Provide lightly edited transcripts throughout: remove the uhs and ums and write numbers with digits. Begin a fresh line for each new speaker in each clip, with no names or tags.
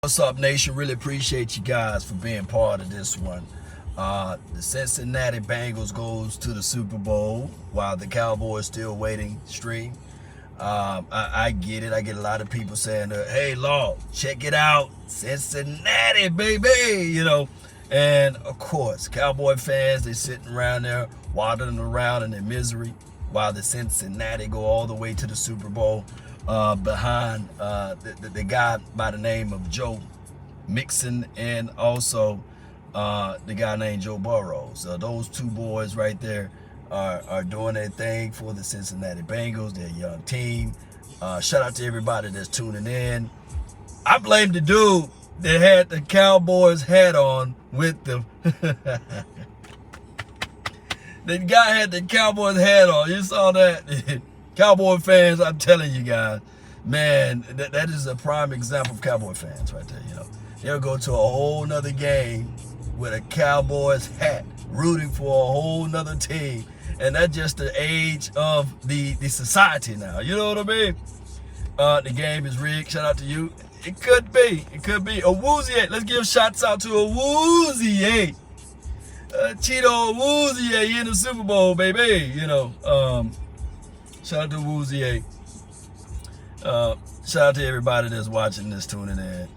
What's up, nation? Really appreciate you guys for being part of this one. The Cincinnati Bengals goes to the Super Bowl while the Cowboys still waiting stream. I get it. I get a lot of people saying, hey, Law, check it out. Cincinnati, baby, And, of course, Cowboy fans, they sitting around there waddling around in their misery while the Cincinnati go all the way to the Super Bowl. Behind the guy by the name of Joe Mixon and also the guy named Joe Burrow. So those two boys right there are doing their thing for the Cincinnati Bengals, their young team. Shout out to everybody that's tuning in. I blame the dude that had the Cowboys hat on with the the guy had the Cowboys hat on. You saw that? Cowboy fans, I'm telling you guys, man, that is a prime example of Cowboy fans right there. They'll go to a whole nother game with a Cowboys hat, rooting for a whole nother team. And that's just the age of the society now. You know what I mean? The game is rigged. Shout out to you. It could be. Awuzie. Let's give shots out to Awuzie. Cheeto Awuzie in the Super Bowl, baby. Shout out to Awuzie. Shout out to everybody that's watching this, tuning in.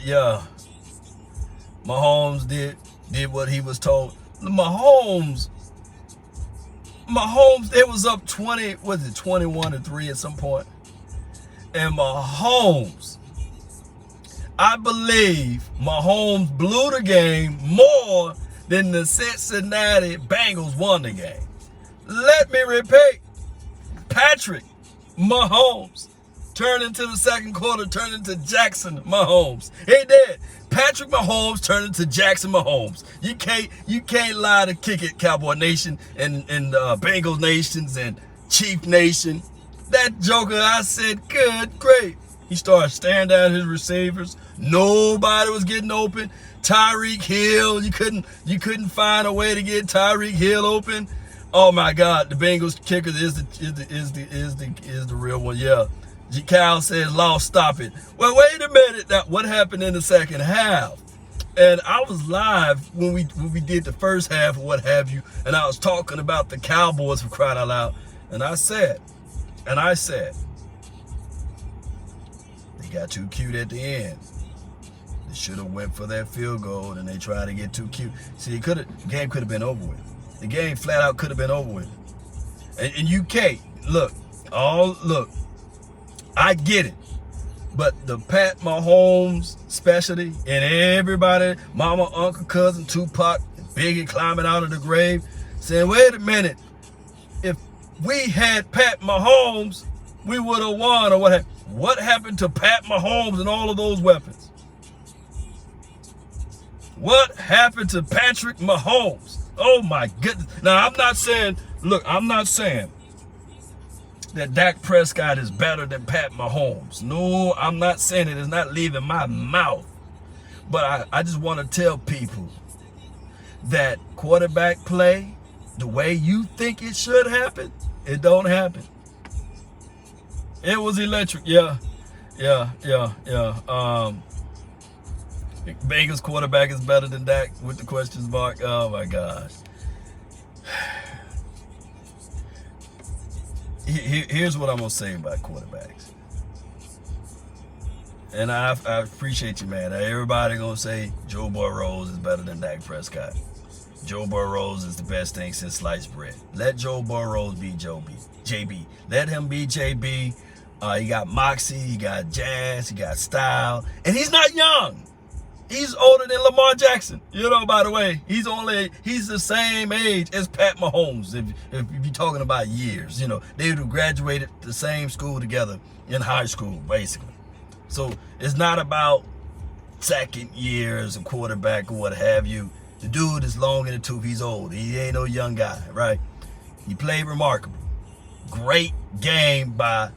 Yeah. Mahomes did what he was told. Mahomes, it was up 21-3 at some point. And Mahomes, I believe Mahomes blew the game more than the Cincinnati Bengals won the game. Let me repeat, Patrick Mahomes turned into the second quarter, turned into Jackson Mahomes. He did. Patrick Mahomes turned into Jackson Mahomes. You can't lie to kick it, Cowboy Nation and Bengals Nations and Chief Nation. That joker, I said, good, great. He started staring down his receivers. Nobody was getting open. Tyreek Hill, you couldn't find a way to get Tyreek Hill open. Oh my God, the Bengals kicker is the real one. Yeah, Cal says, "Law, stop it." Well, wait a minute. Now, what happened in the second half? And I was live when we did the first half or what have you, and I was talking about the Cowboys for crying out loud. And I said, they got too cute at the end. They should have went for that field goal, and they tried to get too cute. See, the game could have been over with. The game flat out could have been over with. And you can't. Look, I get it. But the Pat Mahomes specialty and everybody, mama, uncle, cousin, Tupac, Biggie climbing out of the grave, saying, wait a minute, if we had Pat Mahomes, we would have won. Or what happened to Pat Mahomes and all of those weapons? What happened to Patrick Mahomes? Oh my goodness. Now, I'm not saying that Dak Prescott is better than Pat Mahomes. No, I'm not saying it. It's not leaving my mouth. But I just want to tell people that quarterback play, the way you think it should happen, it don't happen. It was electric. Yeah. Bengals quarterback is better than Dak with the question mark. Oh my gosh. Here's what I'm gonna say about quarterbacks. And I appreciate you, man. Everybody gonna say Joe Burrow is better than Dak Prescott. Joe Burrow is the best thing since sliced bread. Let Joe Burrow be JB. Let him be JB. He got moxie, he got jazz, he got style, and he's not young. He's older than Lamar Jackson. By the way, he's the same age as Pat Mahomes. If you're talking about years, they would have graduated the same school together in high school, basically. So it's not about second year as a quarterback or what have you. The dude is long in the tooth. He's old. He ain't no young guy, right? He played remarkable. Great game by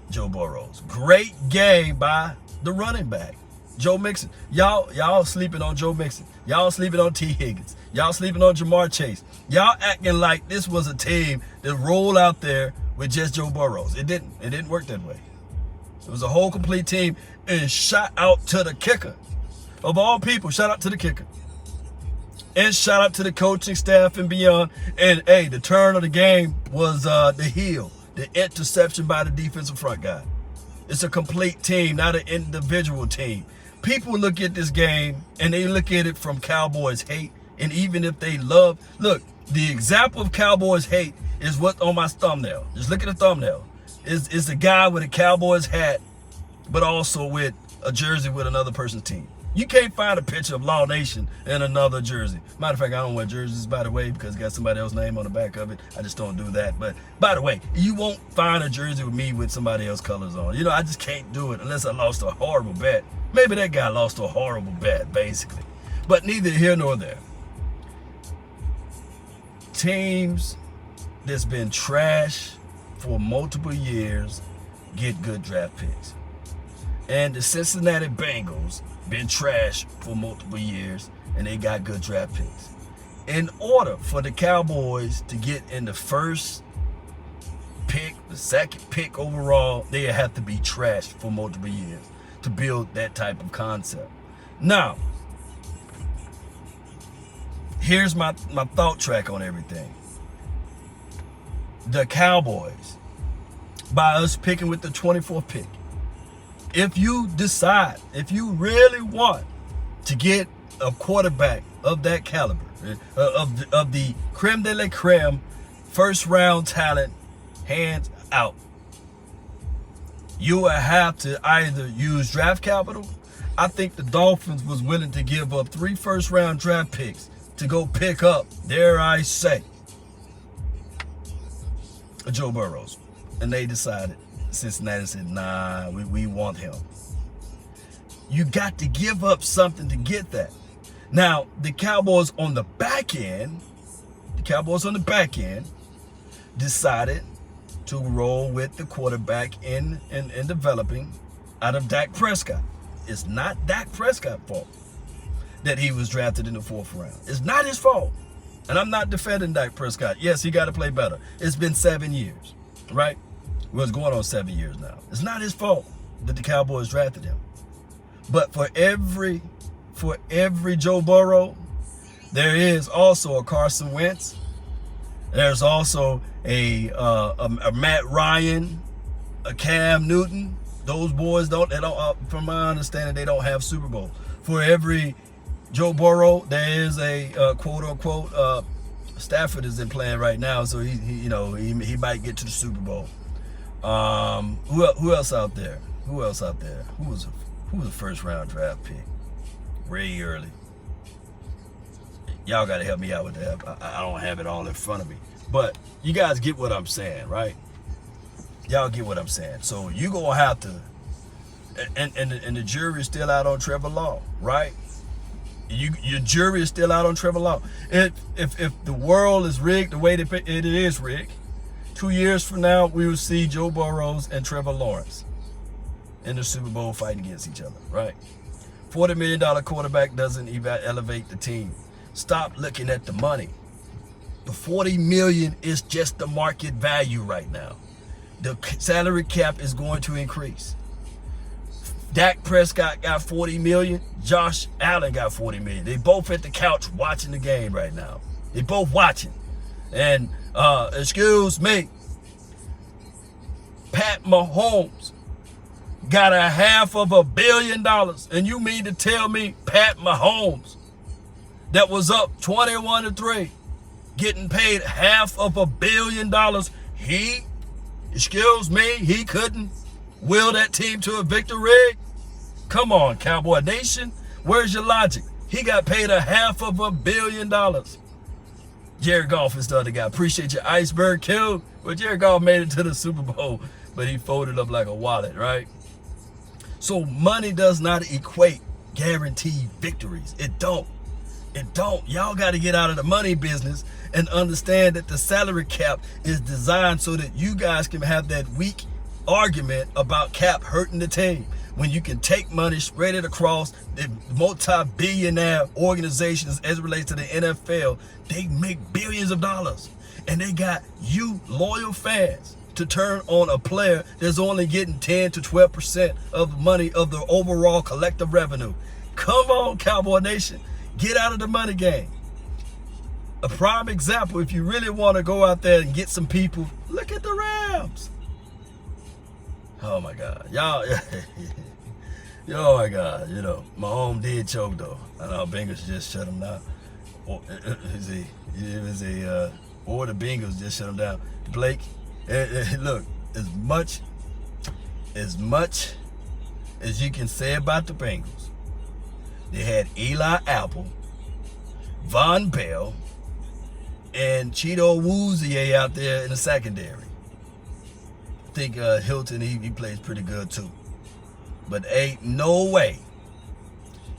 Joe Burrow. Great game by the running back, Joe Mixon. Y'all sleeping on Joe Mixon. Y'all sleeping on T. Higgins. Y'all sleeping on Jamar Chase. Y'all acting like this was a team that rolled out there with just Joe Burrow. It didn't work that way. It was a whole complete team. And shout out to the kicker. Of all people, shout out to the kicker. And shout out to the coaching staff and beyond. And hey, the turn of the game was the heel, the interception by the defensive front guy. It's a complete team, not an individual team. People look at this game and they look at it from Cowboys hate. And even if they love, look, the example of Cowboys hate is what's on my thumbnail. Just look at the thumbnail. It's the guy with a Cowboys hat, but also with a jersey with another person's team. You can't find a picture of Law Nation in another jersey. Matter of fact, I don't wear jerseys, by the way, because it got somebody else's name on the back of it. I just don't do that. But by the way, you won't find a jersey with me with somebody else's colors on. You know, I just can't do it unless I lost a horrible bet. Maybe that guy lost a horrible bet, basically. But neither here nor there. Teams that's been trash for multiple years get good draft picks. And the Cincinnati Bengals been trash for multiple years and they got good draft picks. In order for the Cowboys to get in the first pick, the second pick overall, they have to be trashed for multiple years to build that type of concept. Now, here's my thought track on everything. The Cowboys, by us picking with the 24th pick, if you decide, if you really want to get a quarterback of that caliber, of the creme de la creme, first round talent, hands out, you will have to either use draft capital. I think the Dolphins was willing to give up 3 first round draft picks to go pick up, dare I say, Joe Burrows. And they decided, Cincinnati said, nah, we want him. You got to give up something to get that. Now, the Cowboys on the back end, decided to roll with the quarterback in developing out of Dak Prescott. It's not Dak Prescott's fault that he was drafted in the 4th round. It's not his fault. And I'm not defending Dak Prescott. Yes, he got to play better. It's been 7 years, right? Well, it's going on 7 years now. It's not his fault that the Cowboys drafted him. But for every Joe Burrow, there is also a Carson Wentz. There's also a Matt Ryan, a Cam Newton. Those boys from my understanding, they don't have Super Bowl. For every Joe Burrow, there is a quote unquote Stafford isn't playing right now, so he might get to the Super Bowl. Who else out there? Who was a first round draft pick? Ray Early. Y'all gotta help me out with that. I don't have it all in front of me, but you guys get what I'm saying, right? Y'all get what I'm saying. So you gonna have to, and the jury is still out on Trevor Law, right? Your jury is still out on Trevor Law. If the world is rigged the way that it is rigged, 2 years from now we will see Joe Burrows and Trevor Lawrence in the Super Bowl fighting against each other, right? $40 million quarterback doesn't even elevate the team. Stop looking at the money. The $40 million is just the market value right now. The salary cap is going to increase. Dak Prescott got $40 million. Josh Allen got $40 million. They both at the couch watching the game right now. They both watching. And excuse me, Pat Mahomes got $500 million. And you mean to tell me Pat Mahomes, that was up 21-3, getting paid $500 million, he couldn't will that team to a victory? Come on, Cowboy Nation. Where's your logic? He got paid $500 million. Jared Goff is the other guy. Appreciate your iceberg kill. But Jared Goff made it to the Super Bowl, but he folded up like a wallet, right? So money does not equate guaranteed victories. It don't. Y'all got to get out of the money business and understand that the salary cap is designed so that you guys can have that weak argument about cap hurting the team. When you can take money, spread it across the multi-billionaire organizations as it relates to the NFL, they make billions of dollars. And they got you loyal fans to turn on a player that's only getting 10 to 12% of the money of the overall collective revenue. Come on, Cowboy Nation. Get out of the money game. A prime example, if you really want to go out there and get some people, look at the Rams. Oh my God. Y'all, oh my God. You know, Mahomes did choke though. I know Bengals just shut him down. Or the Bengals just shut him down. Blake, look, as much as you can say about the Bengals, they had Eli Apple, Von Bell, and Cheeto Woozier out there in the secondary. I think Hilton, he plays pretty good too. But ain't no way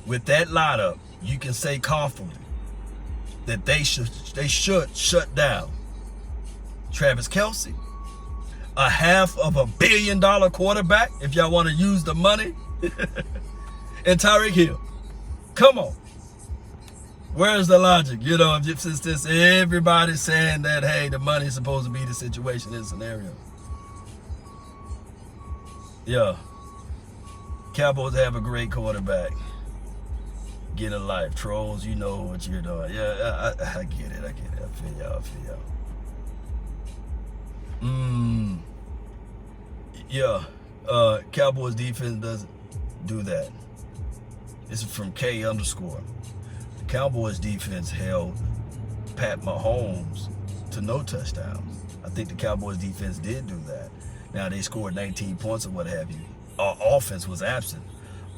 with that lineup you can say confidently that they should shut down Travis Kelce, a $500 million quarterback, if y'all want to use the money, and Tyreek Hill. Come on. Where's the logic? You know, since everybody's saying that, hey, the money's supposed to be the situation in scenario. Yeah. Cowboys have a great quarterback. Get a life. Trolls, you know what you're doing. Yeah, I get it. I feel y'all. Yeah. Cowboys defense doesn't do that. This is from K_. The Cowboys defense held Pat Mahomes to no touchdowns. I think the Cowboys defense did do that. Now they scored 19 points or what have you. Our offense was absent.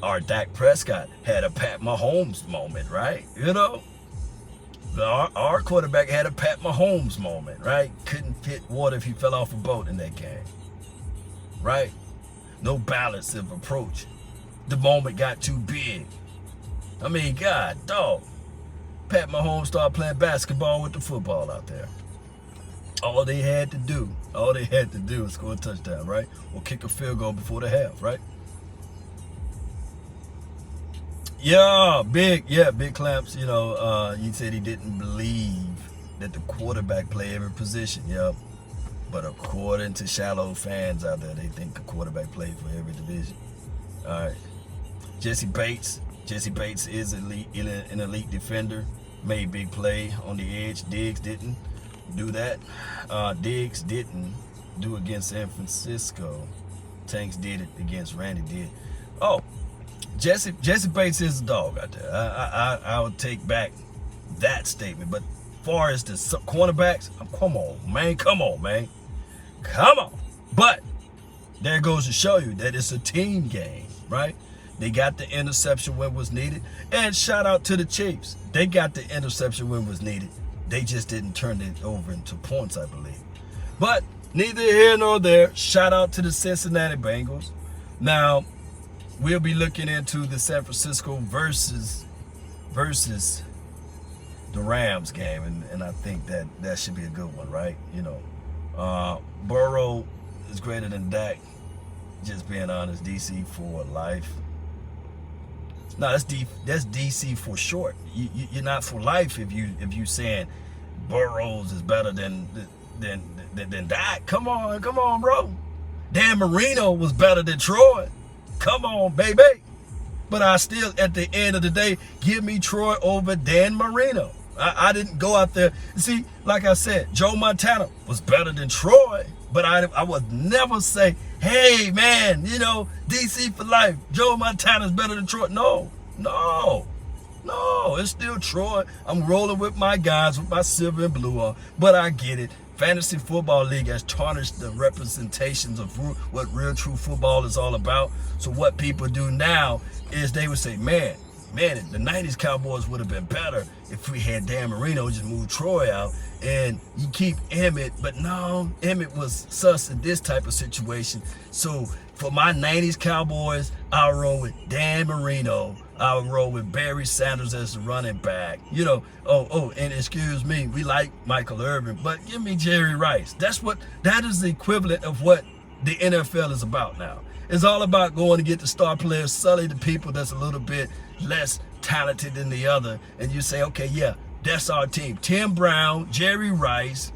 Our Dak Prescott had a Pat Mahomes moment, right? You know, our quarterback had a Pat Mahomes moment, right? Couldn't hit water if he fell off a boat in that game, right? No balance of approach. The moment got too big. I mean, God, dog. Pat Mahomes started playing basketball with the football out there. All they had to do was score a touchdown, right? Or kick a field goal before the half, right? Yeah, big clamps. You know, he said he didn't believe that the quarterback play every position. Yeah, but according to shallow fans out there, they think the quarterback played for every division. All right, Jesse Bates is an elite defender. Made big play on the edge. Diggs didn't do that. Diggs didn't do against San Francisco. Tanks did it against Randy did. Oh, Jesse Bates is a dog out there. I would take back that statement. But as far as the cornerbacks, come on, man. But there goes to show you that it's a team game, right? They got the interception when it was needed. And shout out to the Chiefs. They got the interception when it was needed. They just didn't turn it over into points, I believe. But neither here nor there. Shout out to the Cincinnati Bengals. Now, we'll be looking into the San Francisco versus the Rams game. And I think that should be a good one, right? You know, Burrow is greater than Dak. Just being honest, DC for life. No, that's DC for short. You're not for life if you saying Burrows is better than Dak. Come on, bro. Dan Marino was better than Troy. Come on, baby. But I still, at the end of the day, give me Troy over Dan Marino. I didn't go out there. See, like I said, Joe Montana was better than Troy. But I would never say, hey, man, you know, DC for life. Joe Montana's better than Troy. No, it's still Troy. I'm rolling with my guys, with my silver and blue on. But I get it. Fantasy Football League has tarnished the representations of what real true football is all about. So what people do now is they would say, man, the 90s Cowboys would have been better if we had Dan Marino just move Troy out and you keep Emmett. But no, Emmett was sus in this type of situation. So for my 90s Cowboys, I'll roll with Dan Marino. I'll roll with Barry Sanders as the running back. You know, and excuse me, we like Michael Irvin, but give me Jerry Rice. That is the equivalent of what the NFL is about now. It's all about going to get the star players, sully the people that's a little bit less talented than the other, and you say, okay, yeah, that's our team. Tim Brown, Jerry Rice,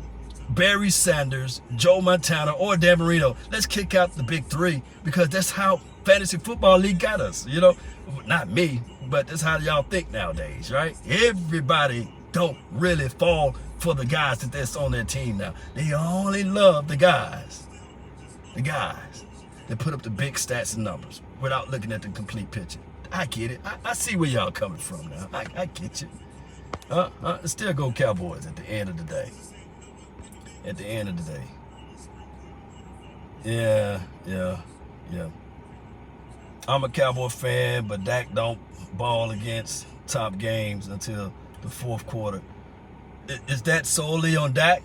Barry Sanders, Joe Montana, or Dan Marino. Let's kick out the big three, because that's how fantasy football league got us. You know, not me, but that's how y'all think nowadays, right? Everybody don't really fall for the guys that's on their team now. They only love the guys that put up the big stats and numbers without looking at the complete picture. I get it. I see where y'all coming from now. I get you. Still go Cowboys at the end of the day. At the end of the day. Yeah. I'm a Cowboy fan, but Dak don't ball against top games until the fourth quarter. Is that solely on Dak?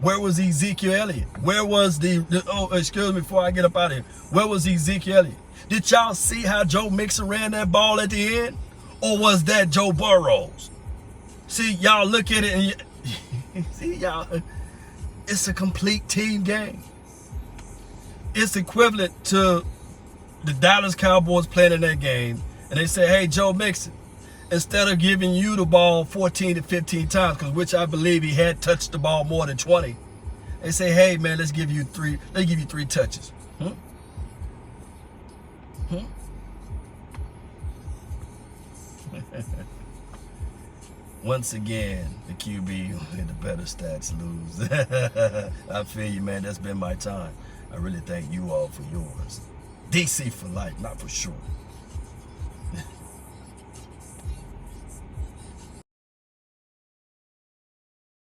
Where was Ezekiel Elliott? Where was excuse me before I get up out of here. Where was Ezekiel Elliott? Did y'all see how Joe Mixon ran that ball at the end? Or was that Joe Burrow's? See, y'all look at it and see, y'all, it's a complete team game. It's equivalent to the Dallas Cowboys playing in that game, and they say, hey, Joe Mixon, instead of giving you the ball 14 to 15 times, because which I believe he had touched the ball more than 20, they say, hey, man, let's give you three touches. Once again, the QB with the better stats lose. I feel you, man. That's been my time. I really thank you all for yours. DC for life, not for sure.